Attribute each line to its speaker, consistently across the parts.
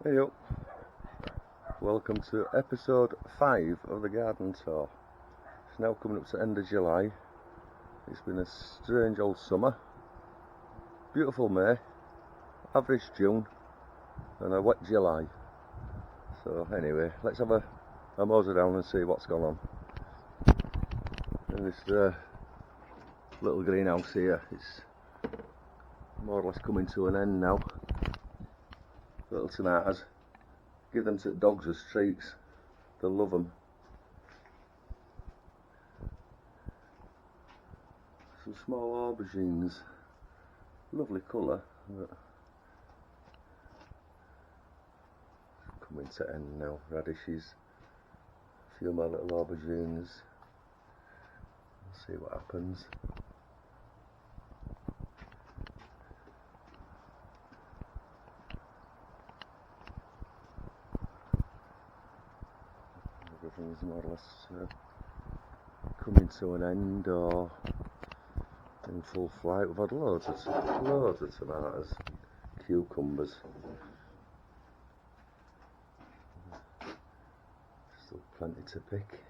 Speaker 1: Hey up, welcome to episode 5 of the garden tour. It's now coming up to the end of July. It's been a strange old summer. Beautiful May, average June and a wet July. So anyway, let's have a mosey down and see what's going on. And this little greenhouse here, it's more or less coming to an end now. Little tomatoes. Give them to the dogs as treats. They'll love them. Some small aubergines. Lovely colour. Coming to end now. Radishes. A few more little aubergines. Let's see what happens. Everything's more or less coming to an end or in full flight. We've had loads of tomatoes, cucumbers. Still plenty to pick.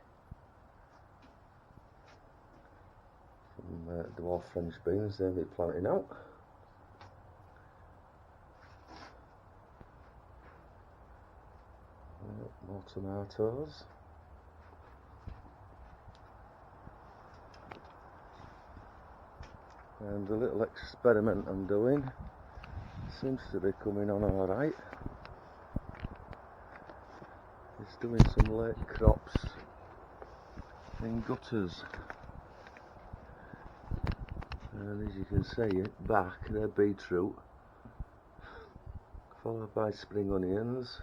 Speaker 1: Some dwarf French beans, they'll be planting out. More tomatoes. And the little experiment I'm doing seems to be coming on alright. It's doing some late crops in gutters. And as you can see at back, they're beetroot, followed by spring onions,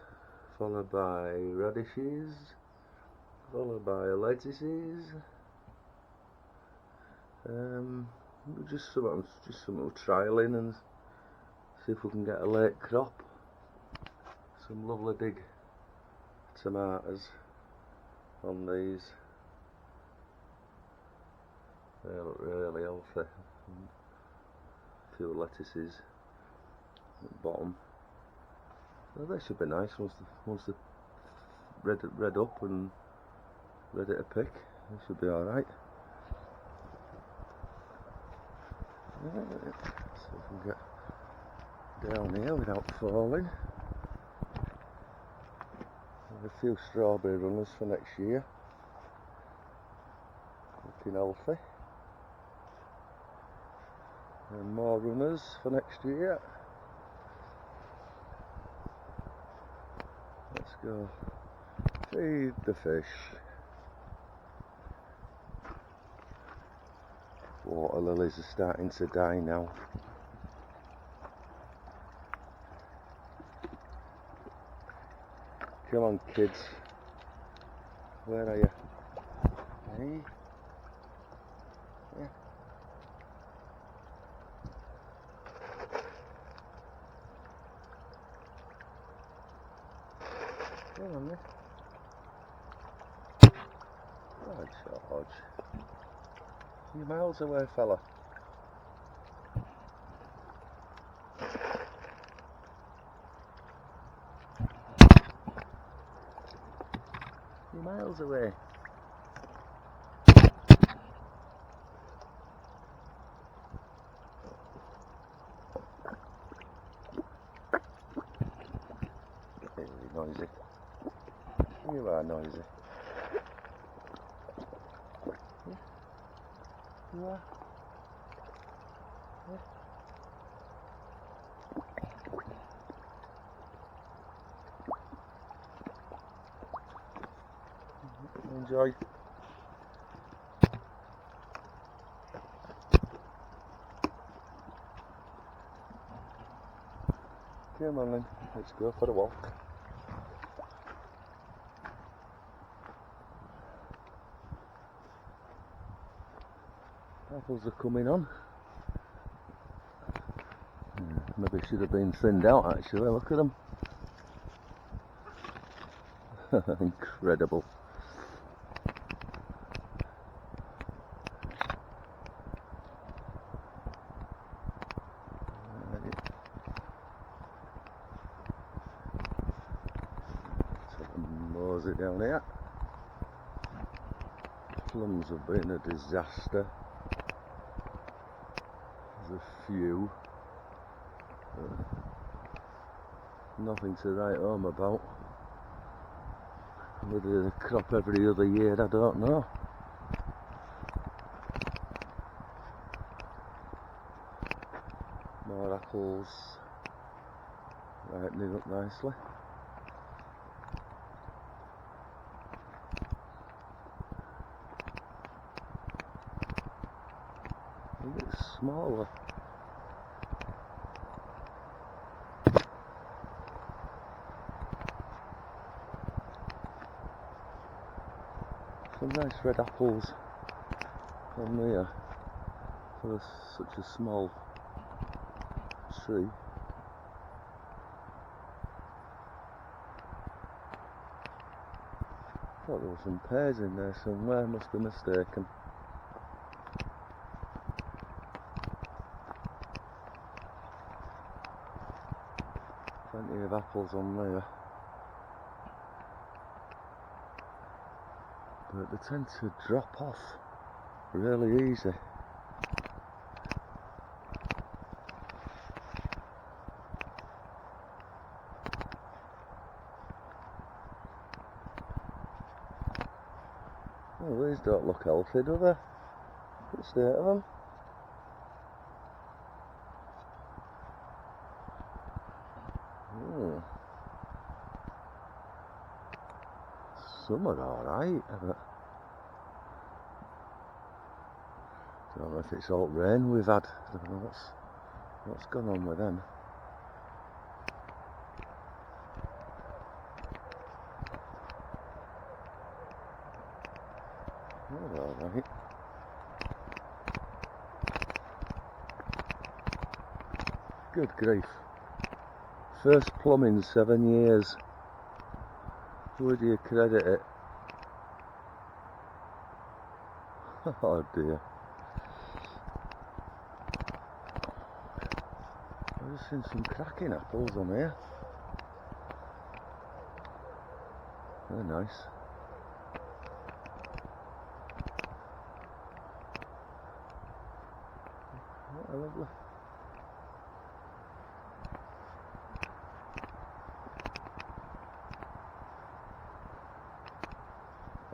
Speaker 1: followed by radishes, followed by lettuces. Just some trialing and see if we can get a late crop. Some lovely big tomatoes on these. They look really healthy. A few lettuces at the bottom. Well, they should be nice once they're red up and ready to pick. They should be alright. See if we can get down here without falling. There's a few strawberry runners for next year. Looking healthy. And more runners for next year. Let's go feed the fish. Water lilies are starting to die now. Come on kids, where are you? Hey? Yeah. Come on then. Oh George. You're miles away, fella. You're miles away. Very noisy. You are noisy. You are. Yeah. Enjoy. Come on then, let's go for a walk. Apples are coming on. Maybe should have been thinned out actually, look at them. Incredible. nosy down here. Plums have been a disaster. There's a few, but nothing to write home about. Whether they crop every other year, I don't know. More apples ripening up nicely. A bit smaller. Some nice red apples on there for such a small tree. Thought there were some pears in there somewhere, must be mistaken. Plenty of apples on there. But they tend to drop off really easy. Oh, these don't look healthy, do they? The state of them. Some are alright, but I don't know if it's all rain we've had. I don't know what's gone on with them. They're alright. Good grief. First plum in 7 years. Who do you credit it? Oh dear. I've just seen some cracking apples on here. They're nice. What a lovely.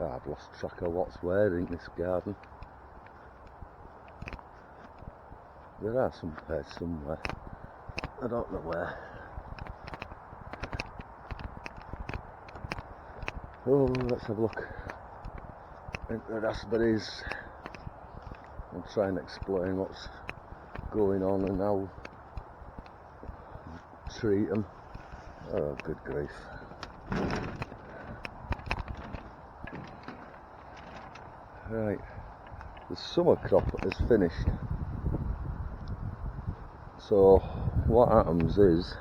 Speaker 1: I've lost track of what's where in this garden. There are some pears somewhere. I don't know where. Oh, let's have a look into the raspberries and try and explain what's going on and how to treat them. Oh, good grief. Right, the summer crop is finished. So what happens is,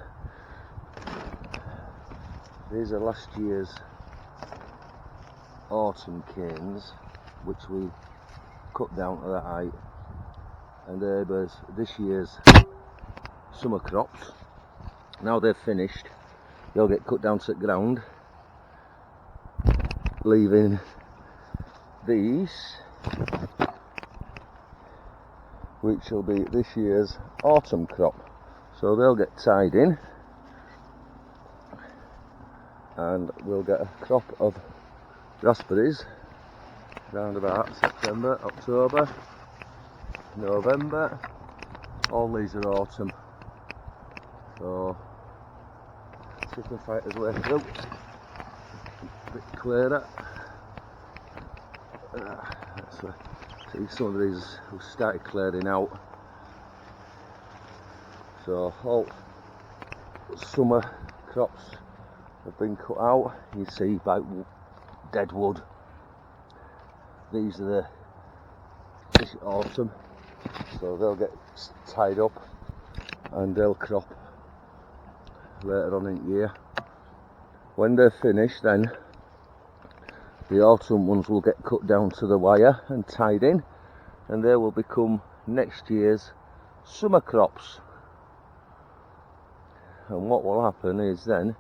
Speaker 1: these are last year's autumn canes, which we cut down to the height, and there's this year's summer crops. Now they're finished, they'll get cut down to the ground, leaving these, which will be this year's autumn crop. So they'll get tied in and we'll get a crop of raspberries around about September, October, November. All these are autumn. So see if we can fight his way through. A bit clearer. So, see, some of these have started clearing out. So all summer crops have been cut out. You see like dead wood. These are this autumn, so they'll get tied up and they'll crop later on in the year. When they're finished, then the autumn ones will get cut down to the wire and tied in, and they will become next year's summer crops. And what will happen is then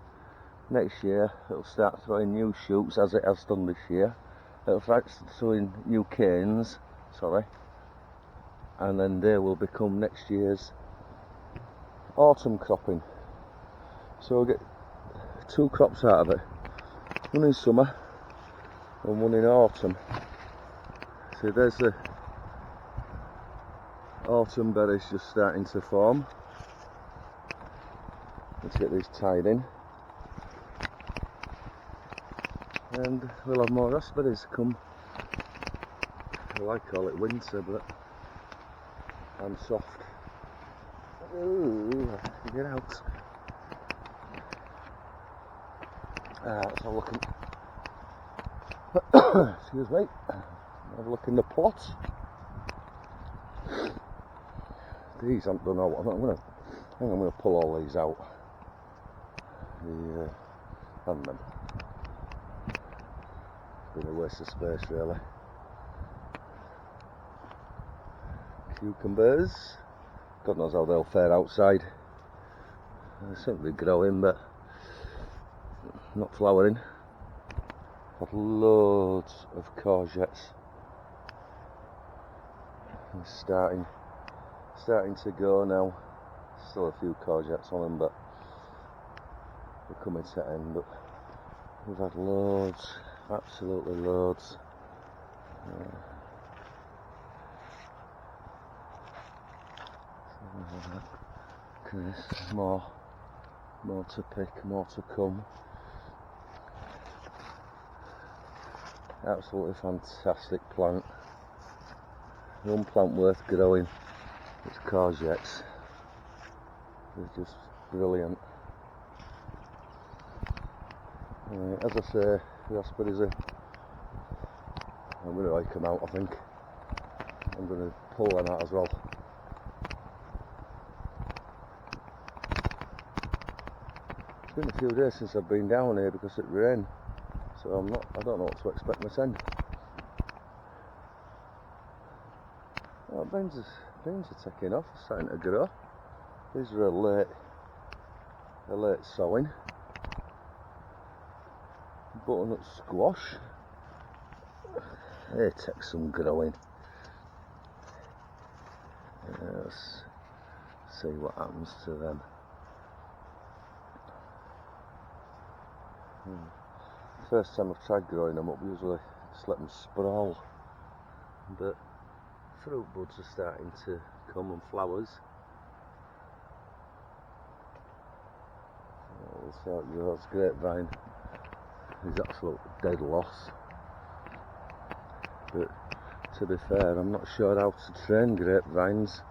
Speaker 1: next year it'll start throwing new shoots as it has done this year. It'll start throwing new canes, and then they will become next year's autumn cropping. So we'll get 2 crops out of it, one in summer and one in autumn. So there's the autumn berries just starting to form. Let's get these tied in, and we'll have more raspberries come. Well, I call it winter, but I'm soft. Ooh, get out. Let's have a look in. Excuse me. Have a look in the plot. These aren't done out. I think I'm gonna pull all these out. And them. It's been a waste of space, really. Cucumbers. God knows how they'll fare outside. They seem to be growing, but not flowering. Got loads of courgettes. They're starting to go now. Still a few courgettes on them, but they're coming to end. But we've had loads, absolutely loads. Okay, more to pick, more to come. Absolutely fantastic plant. One plant worth growing. It's courgettes. They're just brilliant. As I say, the raspberries I'm going to rake them out, I think. I'm going to pull them out as well. It's been a few days since I've been down here because it rained, so I don't know what to expect this end. Oh, beans are taking off, starting to grow. These are a late sowing. Butternut squash. They take some growing. Let's see what happens to them. First time I've tried growing them up, usually just let them sprawl. But fruit buds are starting to come and flowers. We'll see how it grows. Grapevine is absolute dead loss. But to be fair, I'm not sure how to train grapevines.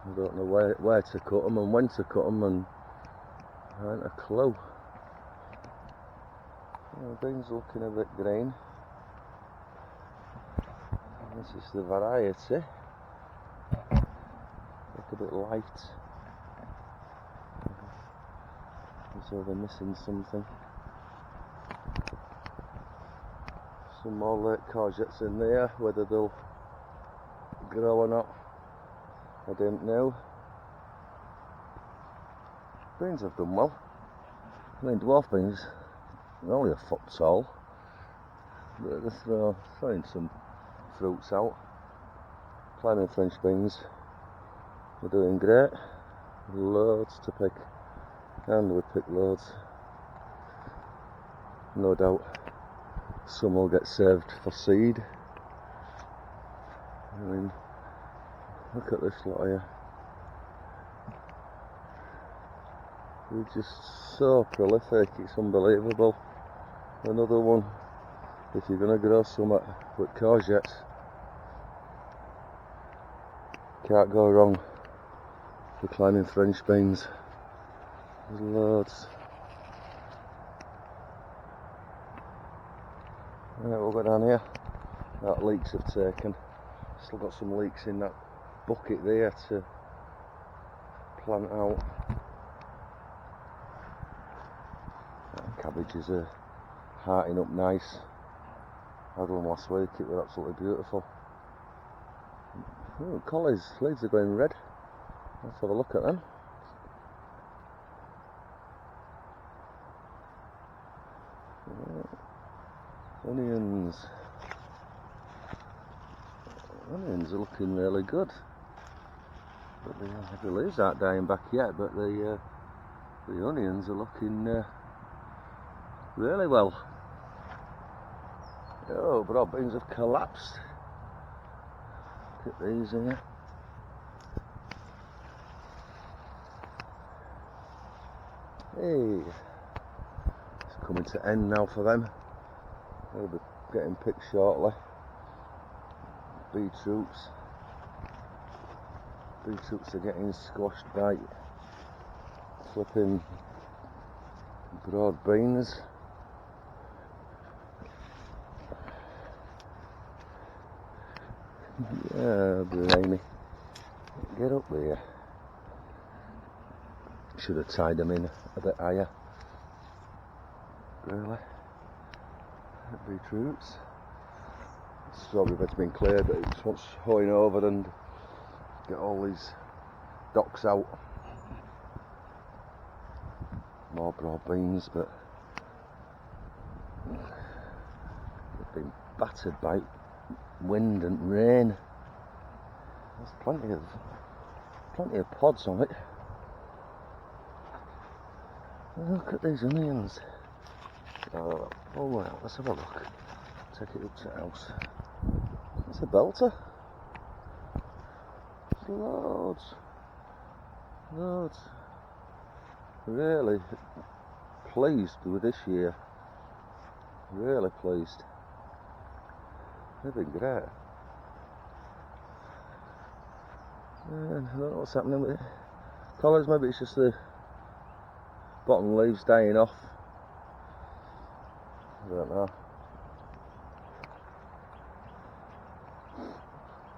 Speaker 1: I don't know where to cut them and when to cut them, and I ain't a clue. The green's looking a bit green. This is the variety. Look a bit light. So they're missing something. Some more late courgettes in there. Whether they'll grow or not, I don't know. Beans have done well. I mean, dwarf beans, they're only a foot tall. But they're throwing some fruits out. Climbing French beans, we're doing great. Loads to pick, and we pick loads. No doubt some will get saved for seed. I mean, look at this lot here. They're just so prolific, it's unbelievable. Another one, if you're going to grow some with courgettes, can't go wrong with Climbing French beans. There's loads. Right, we'll go down here. That leeks have taken. Still got some leeks in that bucket there to plant out. That cabbages are hearting up nice. I had one last week, it was absolutely beautiful. Oh, collies, leaves are going red. Let's have a look at them. Onions. Onions are looking really good. But the leaves aren't dying back yet, but the onions are looking really well. Oh, broad beans have collapsed. Look at these here. Hey, it's coming to end now for them. They'll be getting picked shortly. Beetroots are getting squashed by flipping broad beans. Yeah, blimey. Get up there. Should have tied them in a bit higher. Really? Beetroots. Strawberry bed's been cleared, but it just wants hoeing over and get all these docks out. More broad beans, but they've been battered by wind and rain. There's plenty of pods on it. Look at these onions. Oh well, let's have a look. Take it up to the house. It's a belter. There's loads. Really pleased with this year. Really pleased. They've been great. I don't know what's happening with it. Colours, maybe it's just the bottom leaves dying off. I don't know.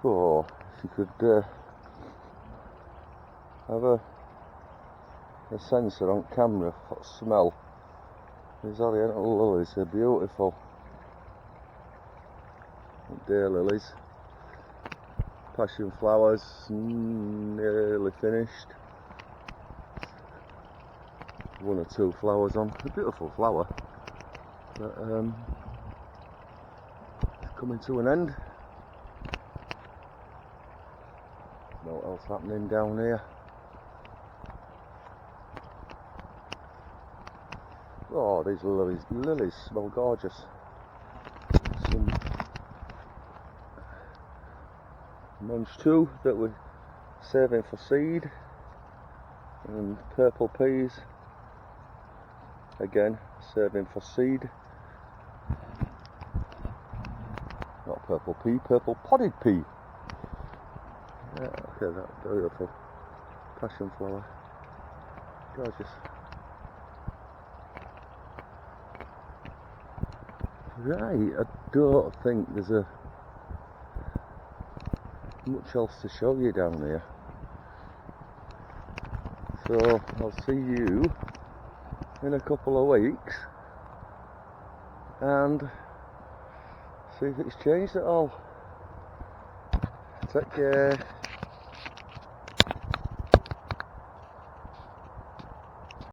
Speaker 1: Oh, if you could have a sensor on camera for smell. These oriental lilies are beautiful. Daylilies. Passion flowers nearly finished. One or two flowers on. A beautiful flower. But it's coming to an end. What else happening down here? Oh, these lilies smell gorgeous. Some Munch 2 that we're saving for seed, and purple peas again saving for seed. Not purple pea, purple potted pea. Yeah, okay, that's beautiful. Passion flower. Gorgeous. Right, I don't think there's much else to show you down here. So I'll see you in a couple of weeks and see if it's changed at all. Take care.